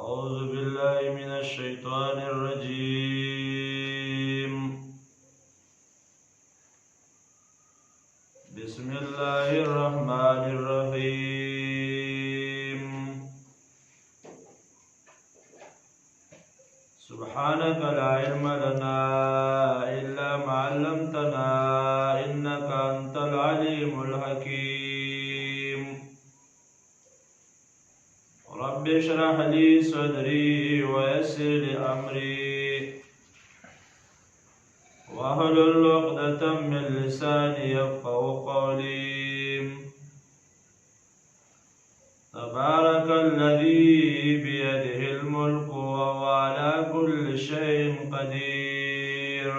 أعوذ بالله من الشيطان الرجيم. بسم الله الرحمن الرحيم. سبحانك لا علم لنا إلا ما علمتنا إنك أنت العليم الحكيم. رب اشرح لي صدري ويسر لي أمري واحلل عقدة من لساني يفقهوا قولي. تبارك الذي بيده الملك وهو على كل شيء قدير.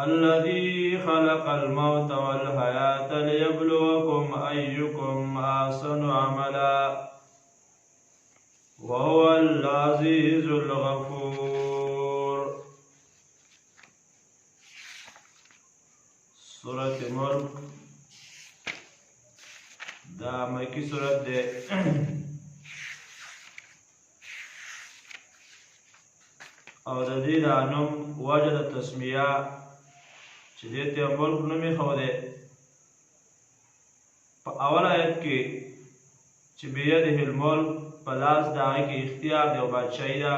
الذي خلق الموت والحياة ليبلوكم أيكم أحسن عملا وهو العزيز الغفور. سورة ملک دا مکی سورت دے او د دې د نوم وجه د تسمیه چې دې ته ملک نوم یې خو دی په اول آیت کې چې بیده الملک په لاس د هغې کې اختیار دی او بادشاهي ده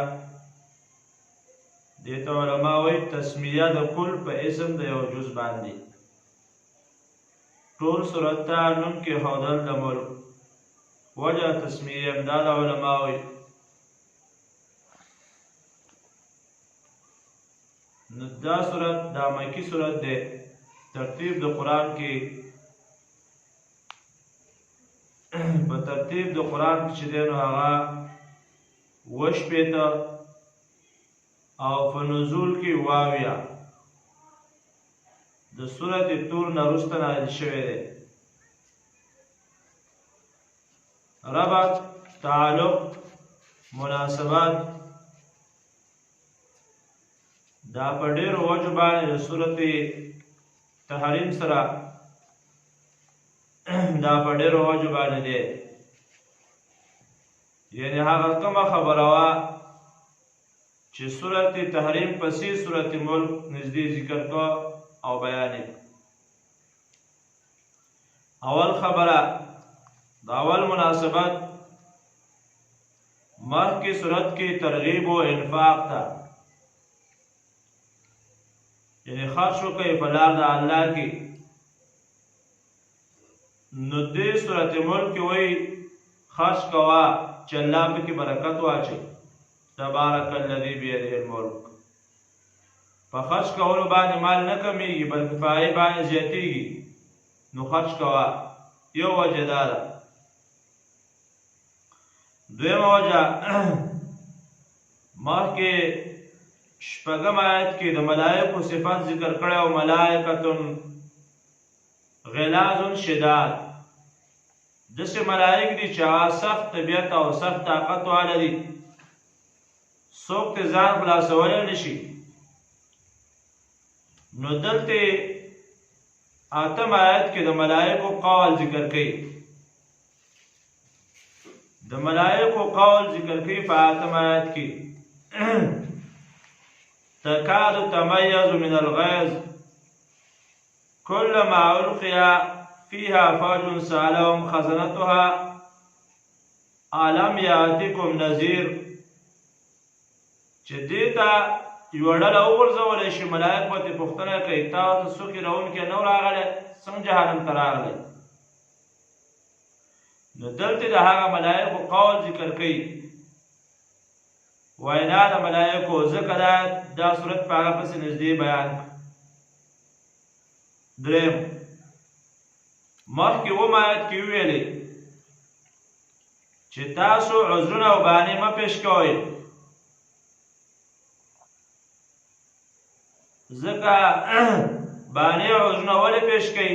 دې ته علما وایي تسمیه د کل په اسم د یو جز باندې ټول صورت ته نوم کېښودل د ملک وجه تسمیه همدا د علما وایي. نو دا صورت دا مکی صورت دی. ترتیب د قرآن کې په ترتیب د قرآن کې چې دی نو هغه 80 او په نزول کې 22 د سورت طور نه وروسته نازل شوی دی. ربط، تعلق، مناسبات دا په ډېرو وجو باندې د سورت تحریم سره دا په ډېرو وجو باندې دی. یعنې هغه کومه خبره وه چې سورت تحریم پسې سورت ملک نږدې ذکر کو او بیان یې. اول خبره د اول مناسبت مخکې سورت کې ترغیب و انفاق ته، یعنی خرچ وکړئ په لار د الله کې. نو دې سورت ملک کې وایي خرچ کوه چې الله پکې برکت واچوي. تبارک الذی بیده الملک. په خرچ کولو باندې مال نه کمیږي بلکې په هغې باندې زیاتېږي. نو خرچ کوه. یو وجه دا ده. دویمه وجه مخکې شپږم آیت کې د ملائکو صفات ذکر کړی او ملائکتون غلاظ شداد. داسې ملائک دي چې هغه سخت طبیعت او سخت طاقت واله دي، څوک ترې ځان خلاصولی نه شي. نو دلته اتم آیت کې د ملائکو قول ذکر کوي. د ملائکو قول ذکر کوي په اتم آیت کې تكاد تميز من الغيظ كلما ألقي فيها فوج سألهم خزنتها ألم يأتكم نذير. چې دې ته یوه ډله وغورځولی شي ملایک به ترې پوښتنه کوي تاسو ته څوک راونکي نه و راغلی، څنګه جهنم ته راغلی. نو دلته د هغه ملایکو قول ذکر کوي، وینا د ملایکو، ځکه دا صورت په هغه پسې نږدې بیان. دریم مخکې اووم آیت کې وویلې چې تاسو عذرونه او بهانې مه پیش کوئ، ځکه بهانې او عذرونه ولې پیش کوئ؟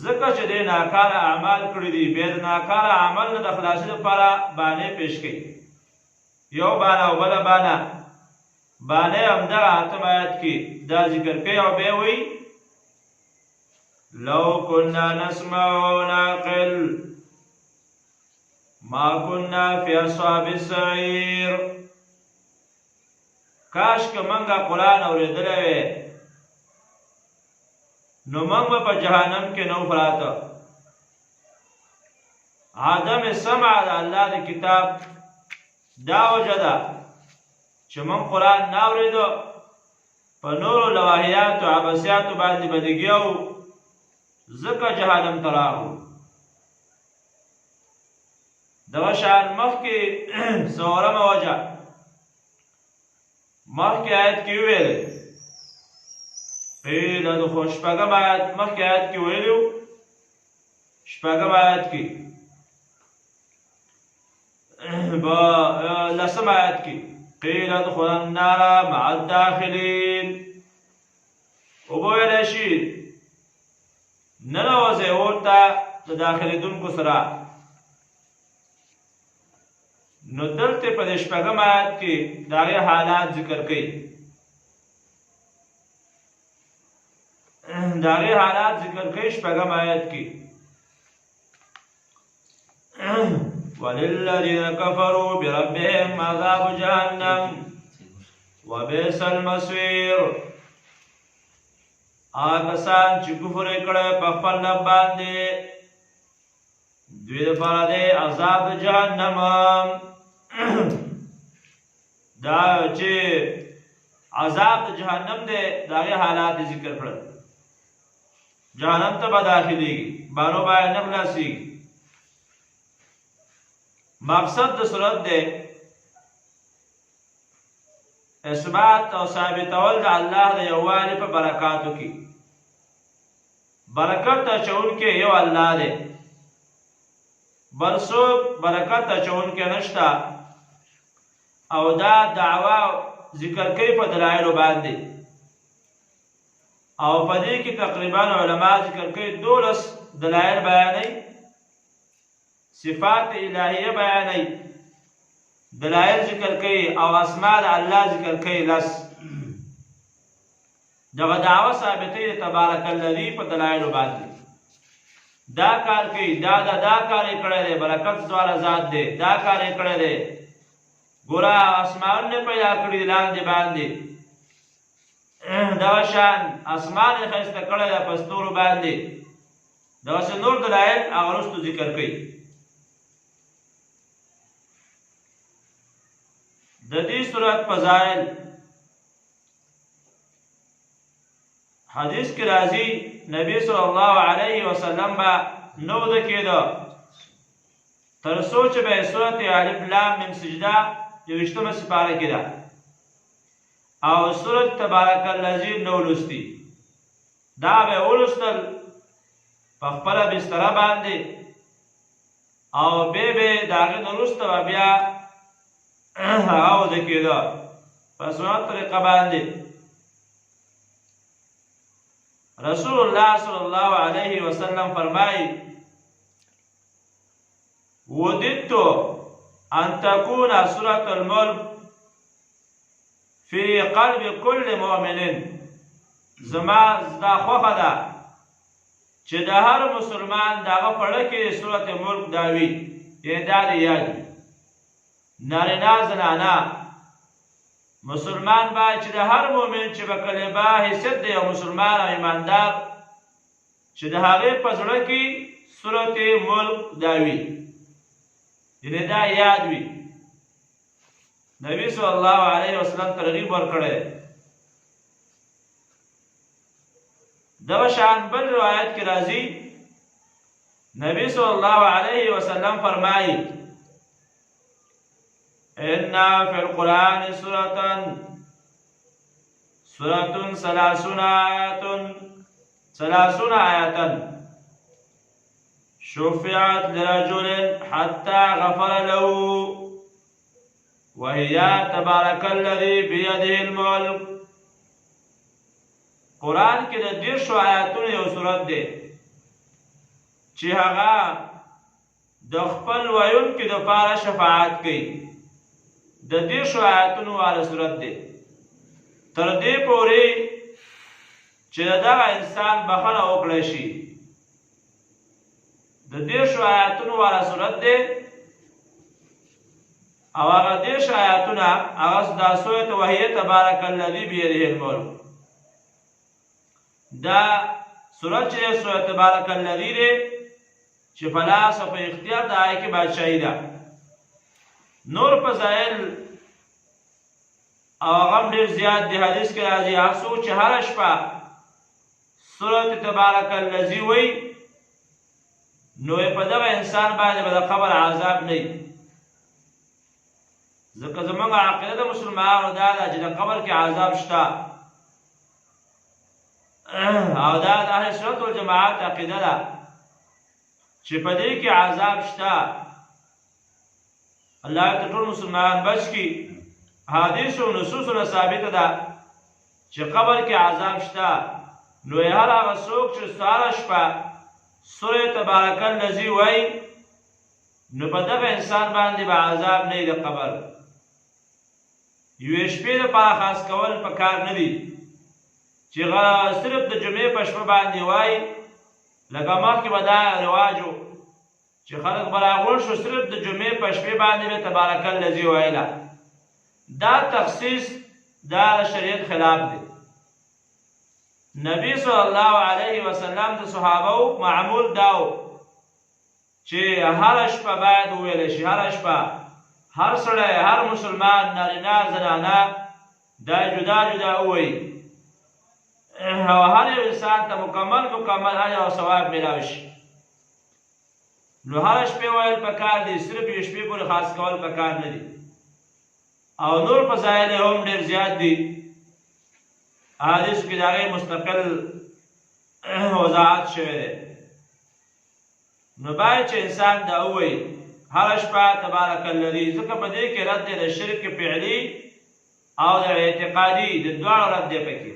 ځکه چې دی ناکاره اعمال کړي دي، بیا د ناکاره عمل نه د خلاصي لپاره بهانې پیش کوي. یو بهانه او بله بهانه همدغه اتم آیت کې دا ذکر کوي او بیا وایي لو كنا نسمع ونعقل ما كنا في اصحاب السعير. کاش که منګه قرآن اورېدلی وی نو منګ به په جهنم کې نو پراته. عدم سمع د الله د کتاب دا وجه ده چې من قرآن نه اورېدو، په نورو لواحیاتو عباسیاتو باندې به لګیا وو، ځکه جهنم ته راغلو. دغه شان مخکې څلورمه وجه مخکې آیت کې وویلې، قیل ادخلوا شپږم آیت مخکې آیت کې ویلي وو، شپږم آیت کې لسم آیت کې قیل ادخلوا النار مع الداخلین. وبویلی شي ننوځئ اور ته د داخلېدونکو سره. نو دلته په دې شپږم آیت کې د هغې حالات ذکر کوي، د هغې حالات ذکر کوي شپږم آیت کې. وللذین کفروا بربهم عذاب جهنم وبئس المصیر. هغه کسان چې کفر یې کړی په خپل رب باندې، دوی دپاره دی عذاب د جهنم. دا چې عذاب د جهنم دی د هغې حالات ذکر کړل. جهنم ته به داخلېږي، بانو باید نه خلاصېږي. مقصد د صورت دی اثبات او ثابتول د الله د یووالي په برکاتو کې. برکت اچونکی یو الله دی، بل څوک برکت اچونکی نشته. او دا دعوا ذکر کوي په دلایلو باندې، او په دې کې تقریبا علما ذکر کوي 12 دلایل بیانوي، صفات الهیه بیانوي، دلایل ذکر کوي، او اسماء د الله ذکر کوي 10. دغه دعوه ثابتوي د تبارک الذی په دلایلو باندې. دا کار کوي، دا کار یې کړی دی، برکت والا ذات دی، دا کار یې کړی دی. ګوره اسمانونه پیدا کړي دي لاندې باندې، دغه شان اسمان یې ښایسته کړی دی په ستورو باندې. دغسې نور دلایل هغه وروستو ذکر کوي. د دې صورت فضایل حدیث کې راځي، نبی صلی الله علیه وسلم به نه وده کېده تر څو چې به یې صورت الف لام میم سجده 21مه سپاره کې ده، او صورت تبارک الذی نه لوستي. دا به ولوستل په خپله بستره باندې، او بیا به د هغې نه وروسته به بیا هغه وده کېده په سنت طریقه باندې. رسول الله صلی الله علیه وسلم فرمایي وددت ان تكون سورة الملك في قلب كل مؤمن. زما دا خوښه ده چې د هر مسلمان دغه پړه کې سورة ملک دا وي، یعنې دا دې یاد وي. نارینه زنانه مسلمان باید چې د هر مؤمن چې به کلمه حیثیت دی یو مسلمان او ایماندار، چې د هغې په زړه کې سورة ملک دا وي، یعنې دا یاد وي. نبی صلی الله علیه وسلم ترغیب ورکړی. دغه شان بل روایت کې راځي، نبی صلی الله علیه وسلم فرمایي ان فی القرآن سورة 30 آیة شفعت لرجل حتى غفر له وهي تبارك الذي بيده الملك. قرآن کې د 10 آیاتونو یو سورت دی چې هغه د خپل ویونکي دپاره شفاعت کوي. د 10 آیاتونو والا سورت دی، تر دې پورې چې دغه انسان بخښنه وکړی شي. د 10 آیاتونو والا سورت دی او هغه دیش آیاتونه هغه دا سورۃ وهي تبارک الذی بیده الملک. دا سورۃ چې سورۃ تبارک الذی دی چې فلاس په اختیار د آی کې بادشاہی ده. نور فضائل او غم ډیر زیات دی. حدیث کې راځي هغه څوک چې هر شپه سورۃ تبارک الذی وای نو په دغه انسان باندې به د قبر عذاب نه وي. ځکه زموږ عقیده د مسلمانانو دا ده چې د قبر کې عذاب شته او دا د اهل سنت والجماعت عقیده ده چې په دې کې عذاب شته. الله ته ټول مسلمان بچ کی. حدیث او نصوص ثابته ده چې قبر کې عذاب شته. نو هر هغه څوک چې ساره شپه سورۃ تبارک الذی وای نو په دغه انسان باندې به عذاب نه دی د قبر. یو شپې لپاره خاص کول پکار نه دي چې صرف د جمعې په شپه باندې وای. لکه مخکې به دا رواج و چې خلک به راغونډ شو صرف د جمعې په شپې باندې به تبارک الذی وایله. دا تخصیص دا شریعت خلاف دی. نبی صلی الله علیه وسلم د صحابه معمول داو چې هر شپه باید ویل شي. هر شپه هر سړی هر مسلمان نارینه زنانه دا جدا جدا وایي او هر یو انسان ته مکمل اجر او ثواب میلاوي شي. نو هر شپه ویل پکار دي، صرف یو شپې پورې خاص کول پکار نه دي. او نور فضایل هم ډېر زیات دي. حدیث کې داغه مستقل وضاحت شوی دی. نو باید چې انسان دا وایي هر شپه تبارک الذی، ځکه په دې کې رد د شرک فعلی او د اعتقادي د دواړو رد دی پکې.